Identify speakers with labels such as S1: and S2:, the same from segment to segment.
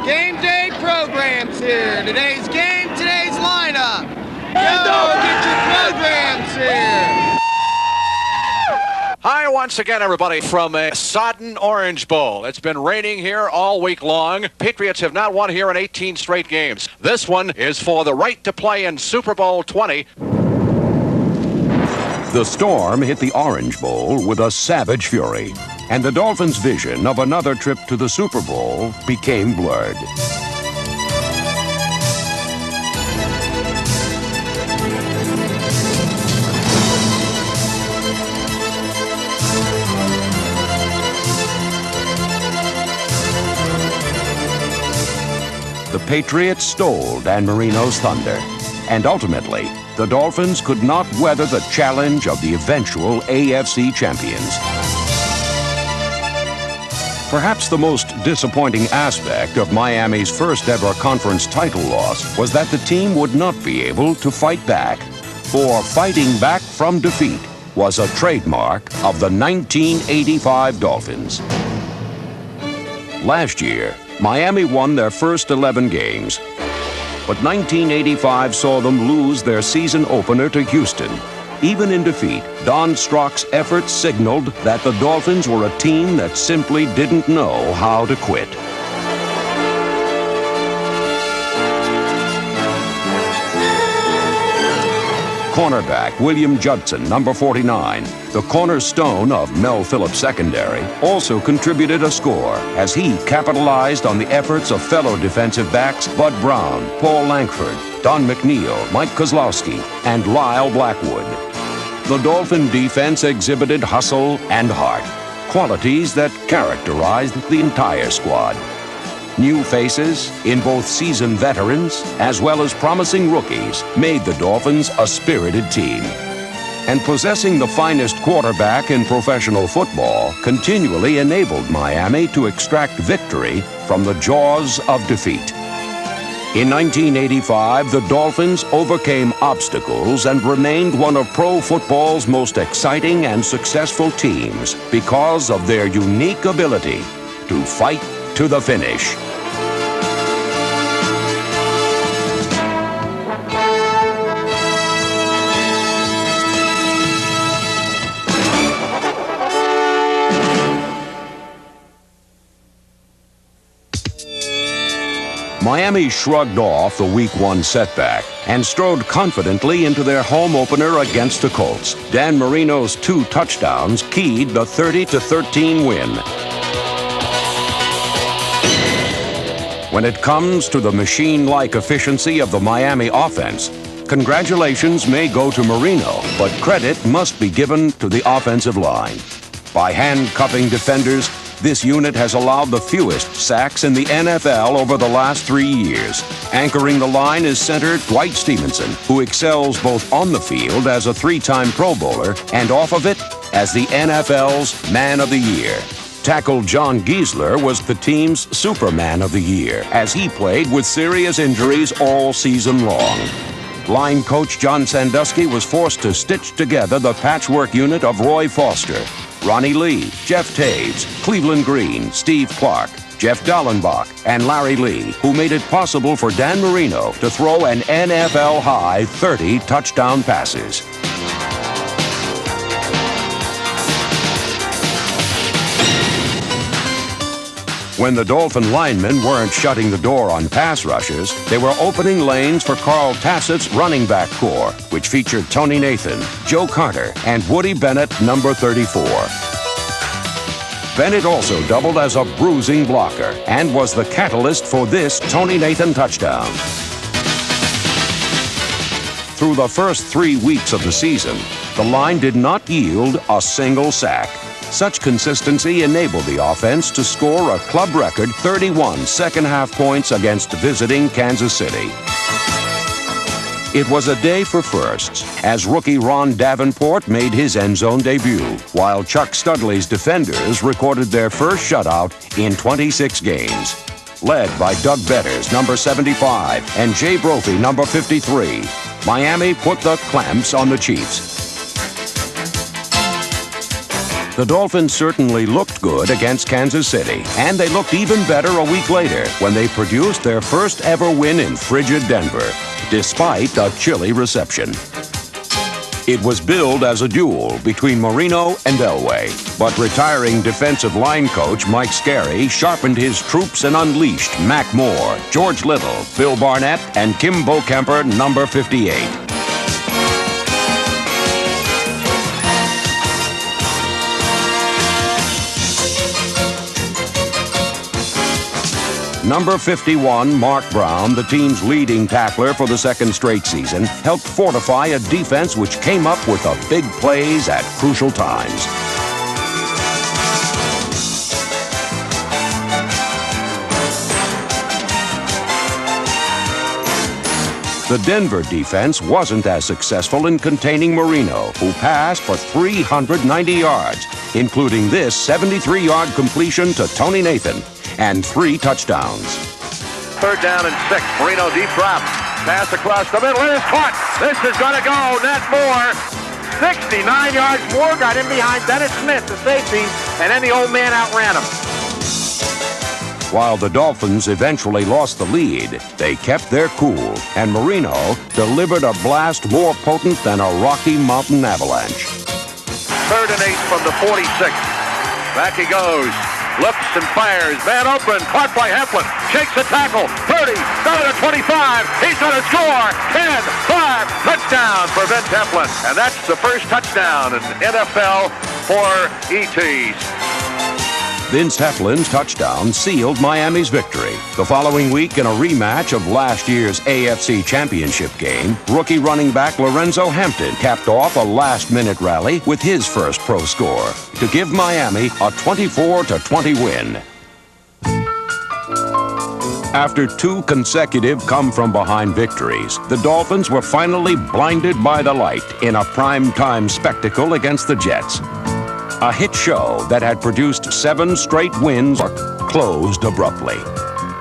S1: Game day programs here. Today's game, today's lineup. Go get your programs here.
S2: Hi once again, everybody, from a sodden Orange Bowl. It's been raining here all week long. Patriots have not won here in 18 straight games. This one is for the right to play in Super Bowl 20.
S3: The storm hit the Orange Bowl with a savage fury, and the Dolphins' vision of another trip to the Super Bowl became blurred. The Patriots stole Dan Marino's thunder, and ultimately, the Dolphins could not weather the challenge of the eventual AFC champions. Perhaps the most disappointing aspect of Miami's first-ever conference title loss was that the team would not be able to fight back, for fighting back from defeat was a trademark of the 1985 Dolphins. Last year, Miami won their first 11 games, but 1985 saw them lose their season opener to Houston. Even in defeat, Don Strock's efforts signaled that the Dolphins were a team that simply didn't know how to quit. Cornerback William Judson, number 49, the cornerstone of Mel Phillips' secondary, also contributed a score as he capitalized on the efforts of fellow defensive backs Bud Brown, Paul Lankford, Don McNeil, Mike Kozlowski, and Lyle Blackwood. The Dolphin defense exhibited hustle and heart, qualities that characterized the entire squad. New faces in both seasoned veterans as well as promising rookies made the Dolphins a spirited team. And possessing the finest quarterback in professional football continually enabled Miami to extract victory from the jaws of defeat. In 1985, the Dolphins overcame obstacles and remained one of pro football's most exciting and successful teams because of their unique ability to fight to the finish. Miami shrugged off the Week 1 setback and strode confidently into their home opener against the Colts. Dan Marino's 2 touchdowns keyed the 30-13 win. When it comes to the machine-like efficiency of the Miami offense, congratulations may go to Marino, but credit must be given to the offensive line. By handcuffing defenders, this unit has allowed the fewest sacks in the NFL over the last 3 years. Anchoring the line is center Dwight Stevenson, who excels both on the field as a 3-time Pro Bowler and off of it as the NFL's Man of the Year. Tackle John Giesler was the team's Superman of the Year, as he played with serious injuries all season long. Line coach John Sandusky was forced to stitch together the patchwork unit of Roy Foster, Ronnie Lee, Jeff Taves, Cleveland Green, Steve Clark, Jeff Dallenbach, and Larry Lee, who made it possible for Dan Marino to throw an NFL-high 30 touchdown passes. When the Dolphin linemen weren't shutting the door on pass rushers, they were opening lanes for Carl Tassett's running back corps, which featured Tony Nathan, Joe Carter, and Woody Bennett, number 34. Bennett also doubled as a bruising blocker and was the catalyst for this Tony Nathan touchdown. Through the first 3 weeks of the season, the line did not yield a single sack. Such consistency enabled the offense to score a club record 31 second-half points against visiting Kansas City. It was a day for firsts, as rookie Ron Davenport made his end-zone debut, while Chuck Studley's defenders recorded their first shutout in 26 games. Led by Doug Betters, number 75, and Jay Brophy, number 53, Miami put the clamps on the Chiefs. The Dolphins certainly looked good against Kansas City, and they looked even better a week later when they produced their first ever win in frigid Denver, despite a chilly reception. It was billed as a duel between Marino and Elway, but retiring defensive line coach Mike Scarry sharpened his troops and unleashed Mac Moore, George Little, Bill Barnett, and Kim Bokemper, number 58. Number 51, Mark Brown, the team's leading tackler for the second straight season, helped fortify a defense which came up with the big plays at crucial times. The Denver defense wasn't as successful in containing Marino, who passed for 390 yards, including this 73-yard completion to Tony Nathan, and 3 touchdowns.
S2: Third down and 6. Marino deep drop. Pass across the middle. It is caught. This is going to go. Net Moore. 69 yards. Moore got in behind Dennis Smith, the safety, and then the old man outran him.
S3: While the Dolphins eventually lost the lead, they kept their cool, and Marino delivered a blast more potent than a Rocky Mountain avalanche.
S2: 3rd and 8 from the 46. Back he goes. Looks and fires. Man open. Caught by Heflin. Shakes the tackle. 30. Down to 25. He's going to score. 10. 5. Touchdown for Vince Heflin. And that's the first touchdown in NFL for ETs.
S3: Vince Heflin's touchdown sealed Miami's victory. The following week, in a rematch of last year's AFC Championship game, rookie running back Lorenzo Hampton capped off a last-minute rally with his first pro score to give Miami a 24-20 win. After 2 consecutive come-from-behind victories, the Dolphins were finally blinded by the light in a prime-time spectacle against the Jets. A hit show that had produced 7 straight wins closed abruptly.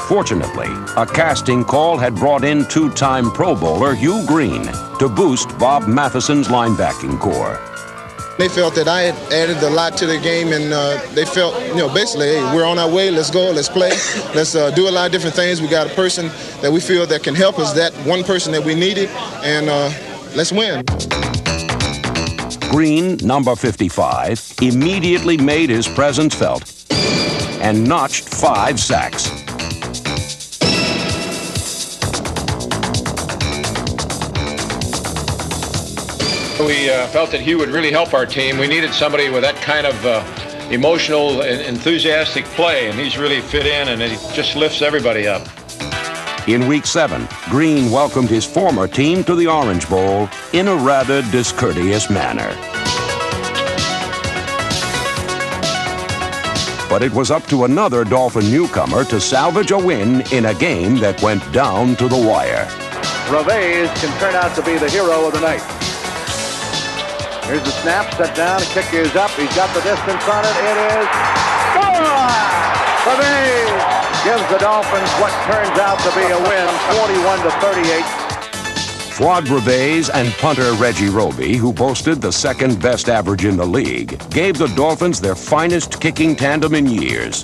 S3: Fortunately, a casting call had brought in 2-time Pro Bowler Hugh Green to boost Bob Matheson's linebacking core.
S4: They felt that I had added a lot to the game, and they felt, basically, hey, we're on our way, let's go, let's play, let's do a lot of different things. We got a person that we feel that can help us, that one person that we needed, and let's win.
S3: Green, number 55, immediately made his presence felt and notched 5 sacks.
S5: We felt that Hugh would really help our team. We needed somebody with that kind of emotional and enthusiastic play, and he's really fit in, and he just lifts everybody up.
S3: In Week 7, Green welcomed his former team to the Orange Bowl in a rather discourteous manner. But it was up to another Dolphin newcomer to salvage a win in a game that went down to the wire.
S2: Revés can turn out to be the hero of the night. Here's the snap, set down, the kick is up, he's got the distance on it, it is score! Revés gives the Dolphins what turns out to be a win, 41-38.
S3: Fuad Revés and punter Reggie Roby, who boasted the second-best average in the league, gave the Dolphins their finest kicking tandem in years.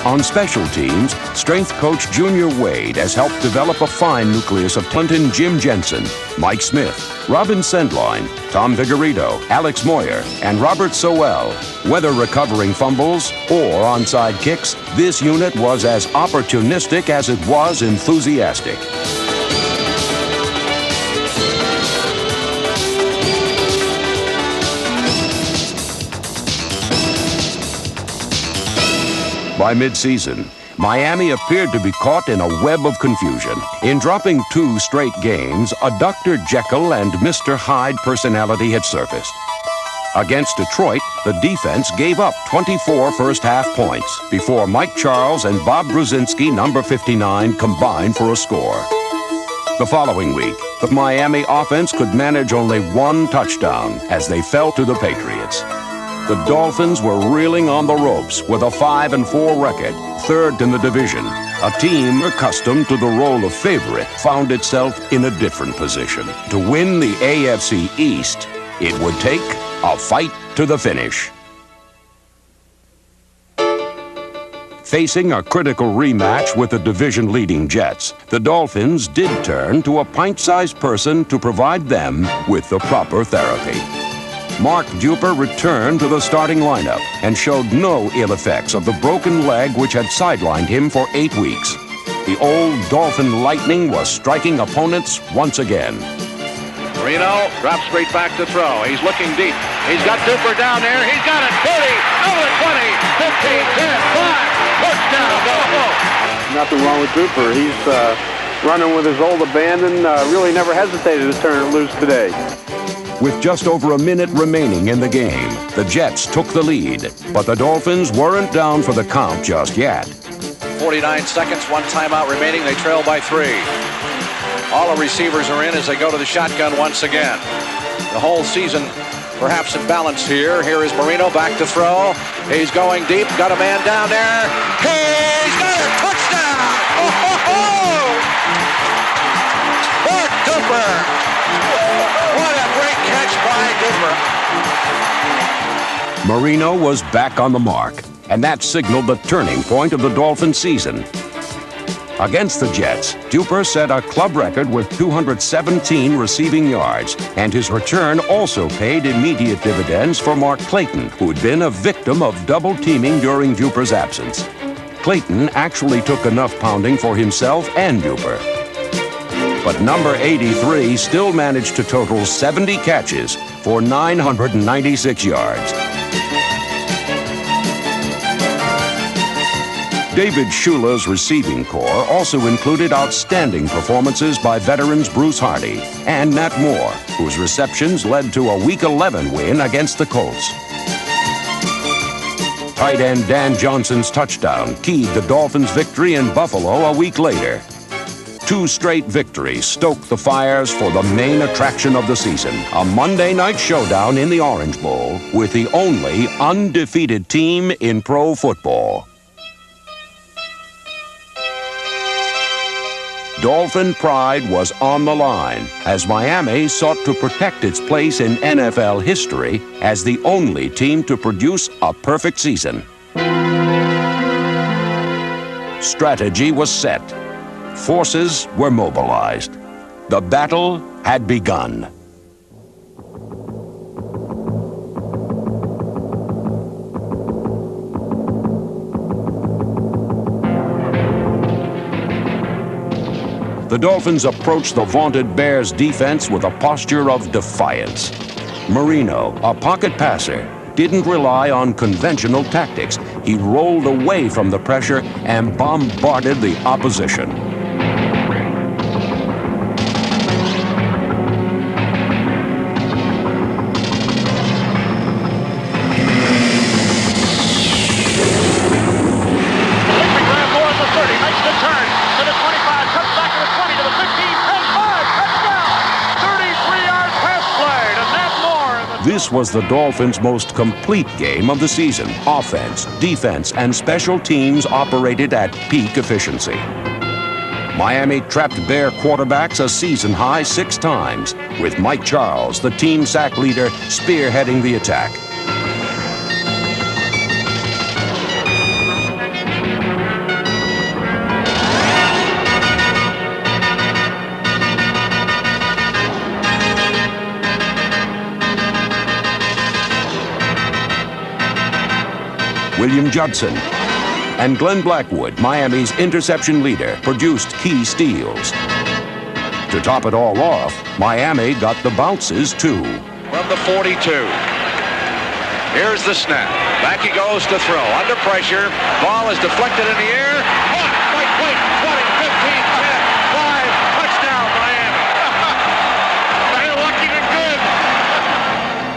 S3: On special teams, strength coach Junior Wade has helped develop a fine nucleus of Clinton Jim Jensen, Mike Smith, Robin Sendline, Tom Vigorito, Alex Moyer, and Robert Sowell. Whether recovering fumbles or onside kicks, this unit was as opportunistic as it was enthusiastic. By mid-season, Miami appeared to be caught in a web of confusion. In dropping 2 straight games, a Dr. Jekyll and Mr. Hyde personality had surfaced. Against Detroit, the defense gave up 24 first-half points before Mike Charles and Bob Brzezinski, number 59, combined for a score. The following week, the Miami offense could manage only 1 touchdown as they fell to the Patriots. The Dolphins were reeling on the ropes with a 5-4 record, 3rd in the division. A team accustomed to the role of favorite found itself in a different position. To win the AFC East, it would take a fight to the finish. Facing a critical rematch with the division-leading Jets, the Dolphins did turn to a pint-sized person to provide them with the proper therapy. Mark Duper returned to the starting lineup and showed no ill effects of the broken leg which had sidelined him for 8 weeks. The old Dolphin Lightning was striking opponents once again.
S2: Marino drops straight back to throw. He's looking deep. He's got Duper down there. He's got it. 30, over the 20, 15, 10, 5. Touchdown, go.
S6: Nothing wrong with Duper. He's running with his old abandon. Really never hesitated to turn it loose today.
S3: With just over a minute remaining in the game, the Jets took the lead, but the Dolphins weren't down for the count just yet.
S7: 49 seconds, one timeout remaining. They trail by 3. All the receivers are in as they go to the shotgun once again. The whole season perhaps in balance here. Here is Marino back to throw. He's going deep. Got a man down there. He's got a touchdown! Oh-ho-ho! Mark Duper! What a great catch by Duper.
S3: Marino was back on the mark, and that signaled the turning point of the Dolphin season. Against the Jets, Duper set a club record with 217 receiving yards, and his return also paid immediate dividends for Mark Clayton, who'd been a victim of double teaming during Duper's absence. Clayton actually took enough pounding for himself and Duper. But number 83 still managed to total 70 catches for 996 yards. David Shula's receiving corps also included outstanding performances by veterans Bruce Hardy and Nat Moore, whose receptions led to a Week 11 win against the Colts. Tight end Dan Johnson's touchdown keyed the Dolphins' victory in Buffalo a week later. 2 straight victories stoked the fires for the main attraction of the season, a Monday night showdown in the Orange Bowl with the only undefeated team in pro football. Dolphin pride was on the line as Miami sought to protect its place in NFL history as the only team to produce a perfect season. Strategy was set. Forces were mobilized. The battle had begun. The Dolphins approached the vaunted Bears defense with a posture of defiance. Marino, a pocket passer, didn't rely on conventional tactics. He rolled away from the pressure and bombarded the opposition. This was the Dolphins' most complete game of the season. Offense, defense, and special teams operated at peak efficiency. Miami trapped Bear quarterbacks a season-high 6 times, with Mike Charles, the team sack leader, spearheading the attack. William Judson and Glenn Blackwood, Miami's interception leader, produced key steals. To top it all off, Miami got the bounces too.
S7: From the 42. Here's the snap. Back he goes to throw. Under pressure. Ball is deflected in the air. Caught. Right plate. 20, 15, 10, 5. Touchdown, Miami. They're looking good.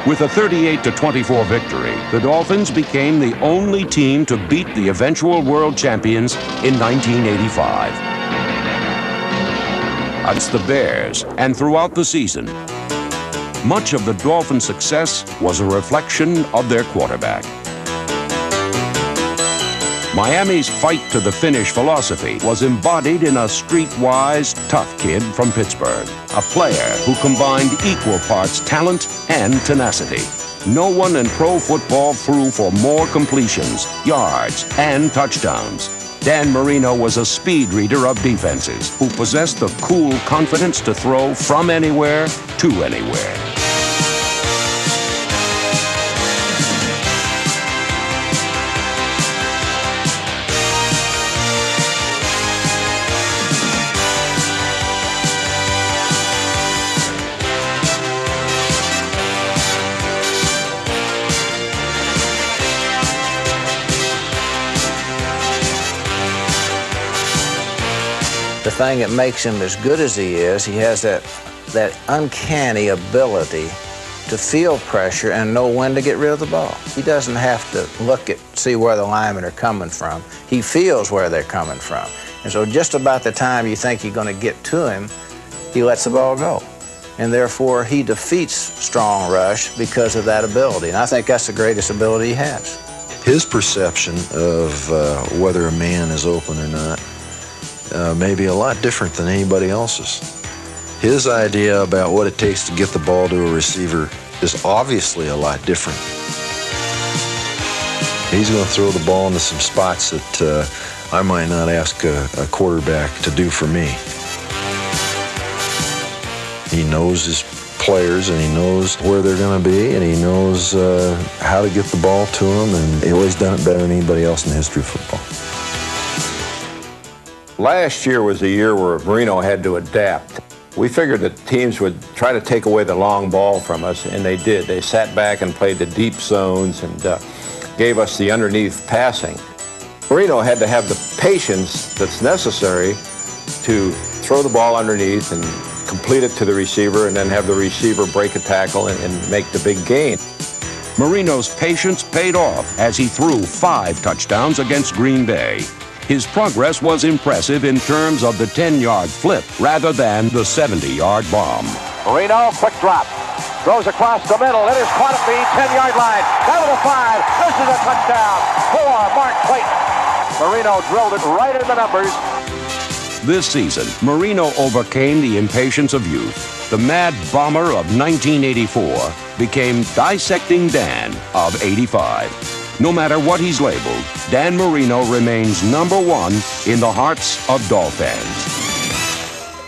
S3: With a 38-24 victory, the Dolphins became the only team to beat the eventual world champions in 1985. Against the Bears and throughout the season, much of the Dolphins' success was a reflection of their quarterback. Miami's fight-to-the-finish philosophy was embodied in a streetwise, tough kid from Pittsburgh, a player who combined equal parts talent and tenacity. No one in pro football threw for more completions, yards, and touchdowns. Dan Marino was a speed reader of defenses who possessed the cool confidence to throw from anywhere to anywhere.
S8: The thing that makes him as good as he has that uncanny ability to feel pressure and know when to get rid of the ball. He doesn't have to see where the linemen are coming from. He feels where they're coming from. And so just about the time you think you're going to get to him, he lets the ball go. And therefore, he defeats strong rush because of that ability. And I think that's the greatest ability he has.
S9: His perception of whether a man is open or not may be a lot different than anybody else's. His idea about what it takes to get the ball to a receiver is obviously a lot different. He's going to throw the ball into some spots that I might not ask a quarterback to do for me. He knows his players, and he knows where they're going to be, and he knows how to get the ball to them, and he's always done it better than anybody else in the history of football.
S5: Last year was a year where Marino had to adapt. We figured that teams would try to take away the long ball from us, and they did. They sat back and played the deep zones and gave us the underneath passing. Marino had to have the patience that's necessary to throw the ball underneath and complete it to the receiver, and then have the receiver break a tackle and make the big gain.
S3: Marino's patience paid off as he threw 5 touchdowns against Green Bay. His progress was impressive in terms of the 10-yard flip rather than the 70-yard bomb.
S2: Marino, quick drop. Throws across the middle. It is caught at the 10-yard line. Down to the 5. This is a touchdown for Mark Clayton. Marino drilled it right in the numbers.
S3: This season, Marino overcame the impatience of youth. The Mad Bomber of 1984 became Dissecting Dan of 85. No matter what he's labeled, Dan Marino remains #1 in the hearts of Dolphins.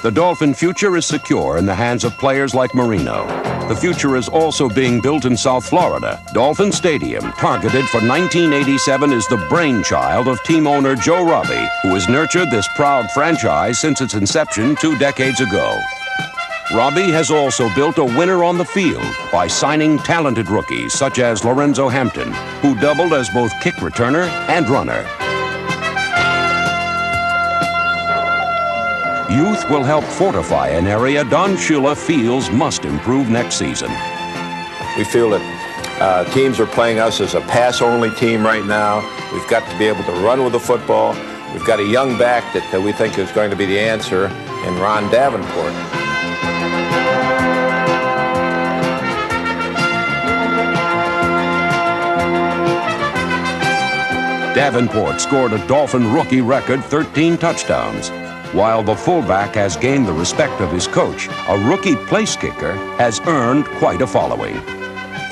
S3: The Dolphin future is secure in the hands of players like Marino. The future is also being built in South Florida. Dolphin Stadium, targeted for 1987, is the brainchild of team owner Joe Robbie, who has nurtured this proud franchise since its inception 2 decades ago. Robbie has also built a winner on the field by signing talented rookies such as Lorenzo Hampton, who doubled as both kick returner and runner. Youth will help fortify an area Don Shula feels must improve next season.
S5: We feel that teams are playing us as a pass-only team right now. We've got to be able to run with the football. We've got a young back that we think is going to be the answer in Ron Davenport.
S3: Davenport scored a Dolphin rookie record 13 touchdowns. While the fullback has gained the respect of his coach, a rookie place kicker has earned quite a following.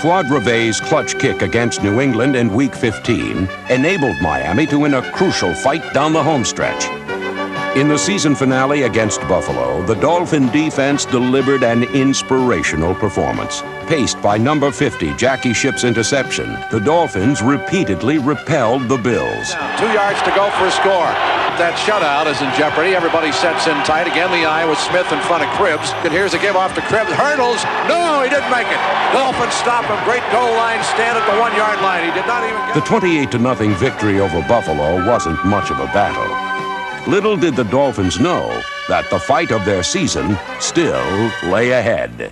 S3: Fuad Reve's clutch kick against New England in Week 15 enabled Miami to win a crucial fight down the home stretch. In the season finale against Buffalo, the Dolphin defense delivered an inspirational performance. Paced by number 50, Jackie Shipp's interception, the Dolphins repeatedly repelled the Bills.
S7: 2 yards to go for a score. That shutout is in jeopardy. Everybody sets in tight. Again, the eye with Smith in front of Cribbs. And here's a give off to Cribbs. Hurdles. No, he didn't make it. Dolphins stop him. Great goal line stand at the 1 yard line. He did not even get
S3: The 28-0 victory over Buffalo wasn't much of a battle. Little did the Dolphins know that the fight of their season still lay ahead.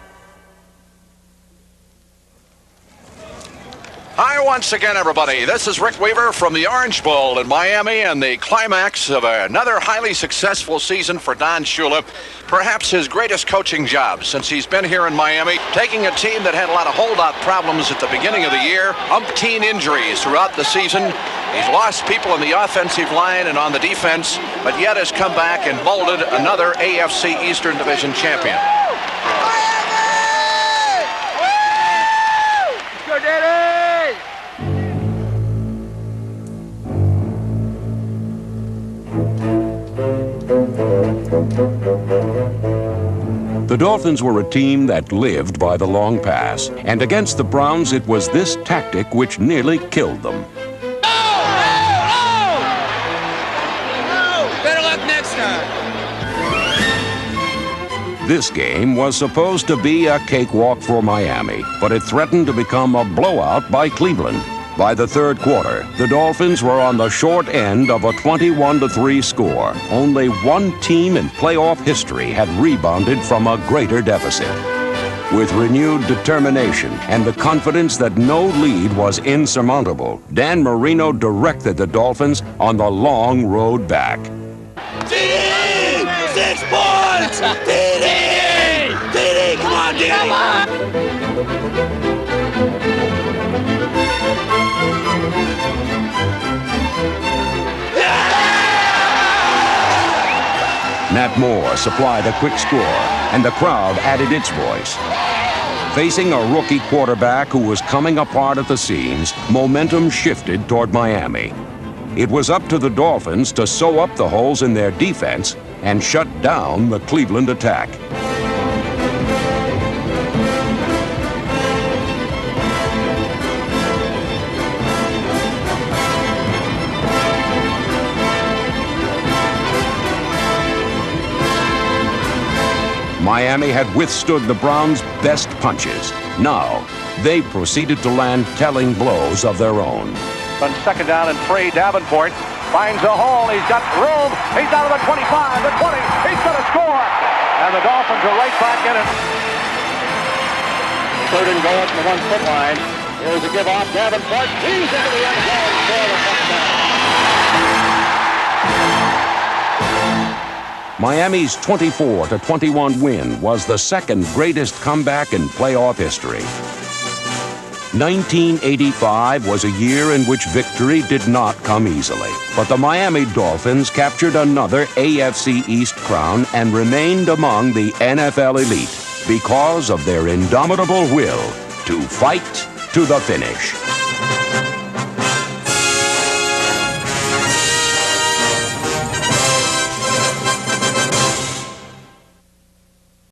S7: high once again, everybody. This is Rick Weaver from the Orange Bowl in Miami and the climax of another highly successful season for Don Shula. Perhaps his greatest coaching job since he's been here in Miami, taking a team that had a lot of holdout problems at the beginning of the year, umpteen injuries throughout the season. He's lost people in the offensive line and on the defense, but yet has come back and molded another AFC Eastern Division champion.
S3: The Dolphins were a team that lived by the long pass, and against the Browns it was this tactic which nearly killed them.
S1: Better luck next time.
S3: This game was supposed to be a cakewalk for Miami, but it threatened to become a blowout by Cleveland. By the third quarter, the Dolphins were on the short end of a 21-3 score. Only one team in playoff history had rebounded from a greater deficit. With renewed determination and the confidence that no lead was insurmountable, Dan Marino directed the Dolphins on the long road back.
S1: DD! 6 points! DD! DD! Come on, DD!
S3: Nat Moore supplied a quick score, and the crowd added its voice. Facing a rookie quarterback who was coming apart at the seams, momentum shifted toward Miami. It was up to the Dolphins to sew up the holes in their defense and shut down the Cleveland attack. Miami had withstood the Browns' best punches. Now, they proceeded to land telling blows of their own.
S2: On second down and 3, Davenport finds a hole. He's got room. He's out of the 25, the 20. He's going to score. And the Dolphins are right back in it. Third and goal at the 1-foot line. Here's a give off. Davenport. He's into the end zone for the touchdown.
S3: Miami's 24-21 win was the second greatest comeback in playoff history. 1985 was a year in which victory did not come easily, but the Miami Dolphins captured another AFC East crown and remained among the NFL elite because of their indomitable will to fight to the finish.